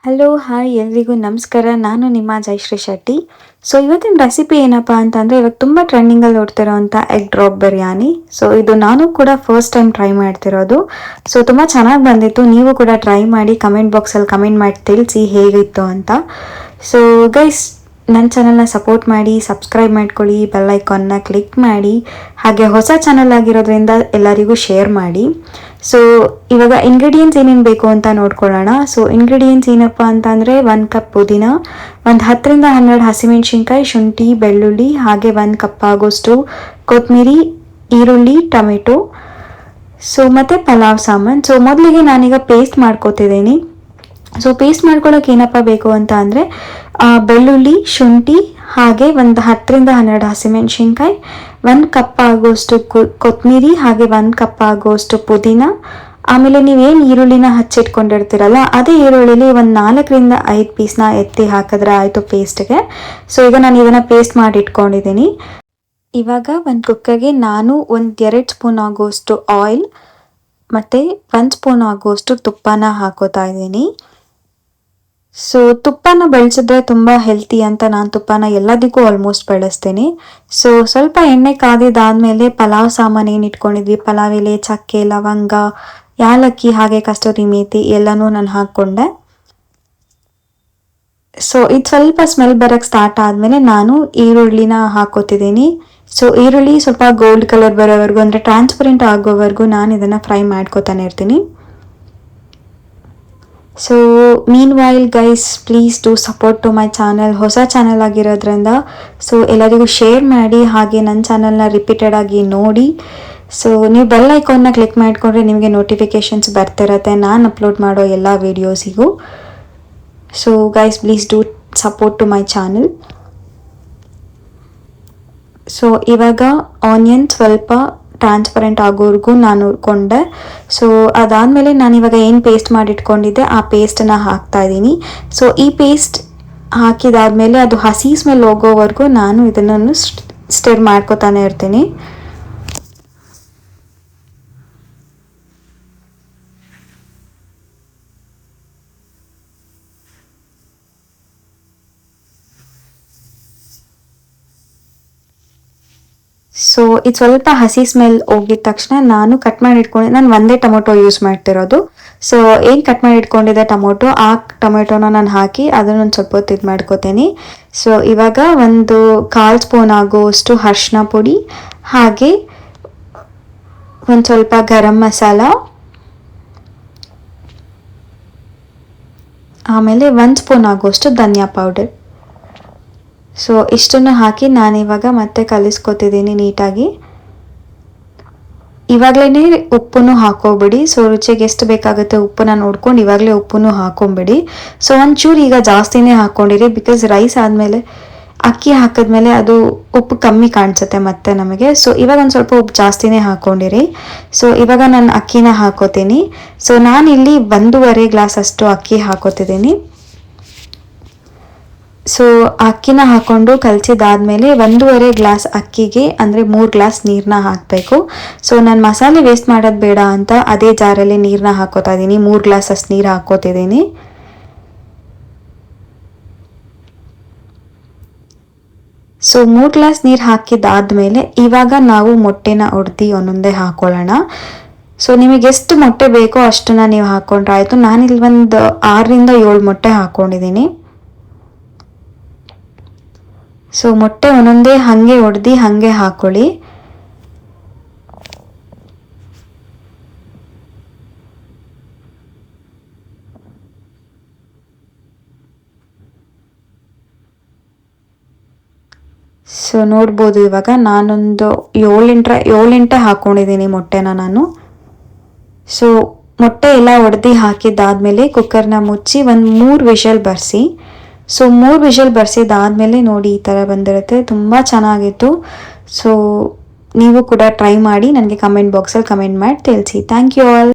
Hello hi ಎಲ್ರಿಗೂ ನಮಸ್ಕಾರ. ನಾನು ನಿಮ್ಮ ಜಯಶ್ರೀ ಶೆಟ್ಟಿ. ಸೊ ಇವತ್ತಿನ ರೆಸಿಪಿ ಏನಪ್ಪ ಅಂತಂದರೆ, ಇವಾಗ ತುಂಬ ಟ್ರೆಂಡಿಂಗಲ್ಲಿ ನೋಡ್ತಿರೋವಂಥ ಎಗ್ ಡ್ರಾಪ್ ಬಿರಿಯಾನಿ. ಸೊ ಇದು ನಾನು ಕೂಡ ಫಸ್ಟ್ ಟೈಮ್ ಟ್ರೈ ಮಾಡ್ತಿರೋದು. ಸೊ ತುಂಬ ಚೆನ್ನಾಗಿ ಬಂದಿತ್ತು. ನೀವು ಕೂಡ ಟ್ರೈ ಮಾಡಿ ಕಮೆಂಟ್ ಬಾಕ್ಸಲ್ಲಿ ಕಮೆಂಟ್ ಮಾಡಿ ತಿಳಿಸಿ ಹೇಗಿತ್ತು ಅಂತ. ಸೊ ಗೈಸ್, ನನ್ನ ಚಾನಲ್ನ ಸಪೋರ್ಟ್ ಮಾಡಿ, ಸಬ್ಸ್ಕ್ರೈಬ್ ಮಾಡ್ಕೊಳ್ಳಿ, ಬೆಲ್ ಐಕಾನ್ನ ಕ್ಲಿಕ್ ಮಾಡಿ, ಹಾಗೆ ಹೊಸ ಚಾನಲ್ ಆಗಿರೋದ್ರಿಂದ ಎಲ್ಲರಿಗೂ ಶೇರ್ ಮಾಡಿ. ಸೊ ಇವಾಗ ಇಂಗ್ರೀಡಿಯೆಂಟ್ಸ್ ಏನೇನು ಬೇಕು ಅಂತ ನೋಡ್ಕೊಳ್ಳೋಣ. ಸೊ ಇಂಗ್ರೀಡಿಯೆಂಟ್ಸ್ ಏನಪ್ಪ ಅಂತಂದರೆ, 1 ಕಪ್ ಪುದೀನ, ಒಂದು 10ರಿಂದ 12 ಹಸಿಮೆಣ್ಸಿನ್ಕಾಯಿ, ಶುಂಠಿ, ಬೆಳ್ಳುಳ್ಳಿ, ಹಾಗೆ 1 ಕಪ್ ಆಗೋಷ್ಟು ಕೊತ್ತಂಬರಿ, ಈರುಳ್ಳಿ, ಟೊಮೆಟೊ, ಸೊ ಮತ್ತು ಪಲಾವ್ ಸಾಮಾನು. ಸೊ ಮೊದಲಿಗೆ ನಾನೀಗ ಪೇಸ್ಟ್ ಮಾಡ್ಕೋತಿದ್ದೀನಿ. ಸೊ ಪೇಸ್ಟ್ ಮಾಡ್ಕೊಳ್ಳೋಕೆ ಏನಪ್ಪ ಬೇಕು ಅಂತ ಅಂದರೆ, ಬೆಳ್ಳುಳ್ಳಿ, ಶುಂಠಿ, ಹಾಗೆ ಒಂದು 10ರಿಂದ 12 ಹಸಿಮೆಣ್ಸಿನ್ಕಾಯಿ, 1 ಕಪ್ ಆಗೋಷ್ಟು ಕೊತ್ತಂಬರಿ, ಹಾಗೆ 1 ಕಪ್ ಆಗೋಷ್ಟು ಪುದೀನ. ಆಮೇಲೆ ನೀವೇನು ಈರುಳ್ಳಿನ ಹಚ್ಚಿಟ್ಕೊಂಡಿರ್ತೀರಲ್ಲ, ಅದೇ ಈರುಳ್ಳಿಲಿ ಒಂದು 4ರಿಂದ 5 ಪೀಸ್ನ ಎತ್ತಿ ಹಾಕಿದ್ರೆ ಆಯಿತು ಪೇಸ್ಟ್ಗೆ. ಸೊ ಈಗ ನಾನು ಇದನ್ನು ಪೇಸ್ಟ್ ಮಾಡಿ ಇಟ್ಕೊಂಡಿದ್ದೀನಿ. ಇವಾಗ ಒಂದು ಕುಕ್ಕರ್ಗೆ ನಾನು 1-2 ಸ್ಪೂನ್ ಆಗೋಷ್ಟು ಆಯಿಲ್ ಮತ್ತು 1 ಸ್ಪೂನ್ ಆಗೋಷ್ಟು ತುಪ್ಪನ ಹಾಕೋತಾ ಇದ್ದೀನಿ. ಸೊ ತುಪ್ಪನ ಬಳಸಿದ್ರೆ ತುಂಬ ಹೆಲ್ತಿ ಅಂತ ನಾನು ತುಪ್ಪನ ಎಲ್ಲದಕ್ಕೂ ಆಲ್ಮೋಸ್ಟ್ ಬಳಸ್ತೀನಿ. ಸೊ ಸ್ವಲ್ಪ ಎಣ್ಣೆ ಕಾದಿದ್ದಾದಮೇಲೆ ಪಲಾವ್ ಸಾಮಾನು ಏನು ಇಟ್ಕೊಂಡಿದ್ವಿ, ಪಲಾವ್ ಎಲೆ, ಚಕ್ಕೆ, ಲವಂಗ, ಯಾಲಕ್ಕಿ, ಹಾಗೆ ಕಸ್ತೂರಿ ಮೇಥಿ ಎಲ್ಲನೂ ನಾನು ಹಾಕ್ಕೊಂಡೆ. ಸೊ ಇದು ಸ್ವಲ್ಪ ಸ್ಮೆಲ್ ಬರೋಕ್ಕೆ ಸ್ಟಾರ್ಟ್ ಆದಮೇಲೆ ನಾನು ಈರುಳ್ಳಿನ ಹಾಕೋತಿದ್ದೀನಿ. ಸೊ ಈರುಳ್ಳಿ ಸ್ವಲ್ಪ ಗೋಲ್ಡ್ ಕಲರ್ ಬರೋವರೆಗೂ, ಅಂದರೆ ಟ್ರಾನ್ಸ್ಪರೆಂಟ್ ಆಗೋವರೆಗೂ ನಾನು ಇದನ್ನು ಫ್ರೈ ಮಾಡ್ಕೋತಾನೆ ಇರ್ತೀನಿ. So meanwhile guys, please do support to my channel. ಹೊಸ ಚಾನಲ್ ಆಗಿರೋದ್ರಿಂದ ಸೊ ಎಲ್ಲರಿಗೂ ಶೇರ್ ಮಾಡಿ, ಹಾಗೆ ನನ್ನ ಚಾನಲ್ನ ರಿಪೀಟೆಡ್ ಆಗಿ ನೋಡಿ. ಸೊ ನೀವು ಬೆಲ್ ಐಕಾನ್ನ ಕ್ಲಿಕ್ ಮಾಡಿಕೊಂಡ್ರೆ ನಿಮಗೆ ನೋಟಿಫಿಕೇಷನ್ಸ್ ಬರ್ತಿರತ್ತೆ ನಾನು ಅಪ್ಲೋಡ್ ಮಾಡೋ ಎಲ್ಲ ವೀಡಿಯೋಸಿಗೂ. So guys, please do support to my channel. So ಇವಾಗ ಆನಿಯನ್ ಸ್ವಲ್ಪ ಟ್ರಾನ್ಸ್ಪರೆಂಟ್ ಆಗೋವರೆಗೂ ನಾನು ಹುರ್ಕೊಂಡೆ. ಸೊ ಅದಾದಮೇಲೆ ನಾನು ಇವಾಗ ಏನು ಪೇಸ್ಟ್ ಮಾಡಿಟ್ಕೊಂಡಿದ್ದೆ ಆ ಪೇಸ್ಟನ್ನು ಹಾಕ್ತಾ ಇದ್ದೀನಿ. ಸೊ ಈ ಪೇಸ್ಟ್ ಹಾಕಿದಾದ್ಮೇಲೆ ಅದು ಹಸಿ ಸ್ಮೆಲ್ ಹೋಗೋವರೆಗೂ ನಾನು ಇದನ್ನು ಸ್ಟಿರ್ ಮಾಡ್ಕೊತಾನೆ ಇರ್ತೀನಿ. ಸೊ ಇದು ಸ್ವಲ್ಪ ಹಸಿ ಸ್ಮೆಲ್ ಹೋಗಿದ ತಕ್ಷಣ ನಾನು ಕಟ್ ಮಾಡಿ ಇಟ್ಕೊಂಡಿದ್ದೆ, ನಾನು ಒಂದೇ ಟೊಮೊಟೊ ಯೂಸ್ ಮಾಡ್ತಿರೋದು. ಸೊ ಏನು ಕಟ್ ಮಾಡಿ ಇಟ್ಕೊಂಡಿದ್ದೆ ಟೊಮೊಟೊ, ಆ ಟೊಮೆಟೊನ ನಾನು ಹಾಕಿ ಅದನ್ನೊಂದು ಸ್ವಲ್ಪ ಹೊತ್ತು ಇದು ಮಾಡ್ಕೋತೀನಿ. ಸೊ ಇವಾಗ ಒಂದು 1/4 ಸ್ಪೂನ್ ಆಗೋಷ್ಟು ಅರಿಶಿನ ಪುಡಿ, ಹಾಗೆ ಒಂದು ಸ್ವಲ್ಪ ಗರಂ ಮಸಾಲ, ಆಮೇಲೆ 1 ಸ್ಪೂನ್ ಆಗೋಷ್ಟು ಧನಿಯಾ ಪೌಡರ್. ಸೊ ಇಷ್ಟನ್ನು ಹಾಕಿ ನಾನಿವಾಗ ಮತ್ತೆ ಕಲಿಸ್ಕೊತಿದ್ದೀನಿ ನೀಟಾಗಿ. ಇವಾಗಲೇ ಉಪ್ಪನ್ನು ಹಾಕೋಬಿಡಿ. ಸೊ ರುಚಿಗೆ ಎಷ್ಟು ಬೇಕಾಗುತ್ತೆ ಉಪ್ಪನ್ನ ನೋಡ್ಕೊಂಡು ಇವಾಗಲೇ ಉಪ್ಪನ್ನು ಹಾಕೊಂಬಿಡಿ. ಸೊ ಒಂಚೂರು ಈಗ ಜಾಸ್ತಿನೇ ಹಾಕ್ಕೊಂಡಿರಿ, ಬಿಕಾಸ್ ರೈಸ್ ಆದಮೇಲೆ ಅಕ್ಕಿ ಹಾಕಿದ್ಮೇಲೆ ಅದು ಉಪ್ಪು ಕಮ್ಮಿ ಕಾಣಿಸುತ್ತೆ ಮತ್ತೆ ನಮಗೆ. ಸೊ ಇವಾಗ ಒಂದು ಸ್ವಲ್ಪ ಉಪ್ಪು ಜಾಸ್ತಿನೇ ಹಾಕ್ಕೊಂಡಿರಿ. ಸೊ ಇವಾಗ ನಾನು ಅಕ್ಕಿನ ಹಾಕೋತೀನಿ. ಸೊ ನಾನಿಲ್ಲಿ 1.5 ಗ್ಲಾಸ್ ಅಷ್ಟು ಅಕ್ಕಿ ಹಾಕೋತಿದ್ದೀನಿ. ಸೊ ಅಕ್ಕಿನ ಹಾಕ್ಕೊಂಡು ಕಲಸಿದಾದ್ಮೇಲೆ 1.5 ಗ್ಲಾಸ್ ಅಕ್ಕಿಗೆ ಅಂದರೆ 3 ಗ್ಲಾಸ್ ನೀರನ್ನ ಹಾಕಬೇಕು. ಸೊ ನಾನು ಮಸಾಲೆ ವೇಸ್ಟ್ ಮಾಡೋದು ಬೇಡ ಅಂತ ಅದೇ ಜಾರಲ್ಲಿ ನೀರನ್ನ ಹಾಕೋತಾ ಇದ್ದೀನಿ. 3 ಗ್ಲಾಸ್ ಅಷ್ಟು ನೀರು ಹಾಕೋತಿದ್ದೀನಿ. ಸೊ 3 ಗ್ಲಾಸ್ ನೀರು ಹಾಕಿದಾದ್ಮೇಲೆ ಇವಾಗ ನಾವು ಮೊಟ್ಟೆನ ಒಡೆದು ಒಂದೊಂದೇ ಹಾಕೊಳ್ಳೋಣ. ಸೊ ನಿಮಗೆ ಎಷ್ಟು ಮೊಟ್ಟೆ ಬೇಕೋ ಅಷ್ಟನ್ನ ನೀವು ಹಾಕ್ಕೊಂಡ್ರೆ ಆಯಿತು. ನಾನಿಲ್ಲಿ ಒಂದು 6ರಿಂದ 7 ಮೊಟ್ಟೆ ಹಾಕ್ಕೊಂಡಿದ್ದೀನಿ. ಸೊ ಮೊಟ್ಟೆ ಒಂದೊಂದೇ ಹಾಗೆ ಒಡೆದು ಹಾಗೆ ಹಾಕೊಳ್ಳಿ. ಸೊ ನೋಡ್ಬೋದು ಇವಾಗ ನಾನೊಂದು 7-8 ಹಾಕ್ಕೊಂಡಿದ್ದೀನಿ ಮೊಟ್ಟೆನ ನಾನು. ಸೊ ಮೊಟ್ಟೆ ಎಲ್ಲ ಒಡೆದು ಹಾಕಿದ್ದಾದಮೇಲೆ ಕುಕ್ಕರ್ನ ಮುಚ್ಚಿ ಒಂದು 3 ವಿಷಲ್ ಬರ್ಸಿ. ಸೊ 3 ವಿಷಲ್ ಬರ್ಸಿದ್ದಾದಮೇಲೆ ನೋಡಿ ಈ ಥರ ಬಂದಿರುತ್ತೆ, ತುಂಬ ಚೆನ್ನಾಗಿತ್ತು. ಸೊ ನೀವು ಕೂಡ ಟ್ರೈ ಮಾಡಿ ನನಗೆ ಕಮೆಂಟ್ ಬಾಕ್ಸಲ್ಲಿ ಕಮೆಂಟ್ ಮಾಡಿ ತಿಳಿಸಿ. Thank you all.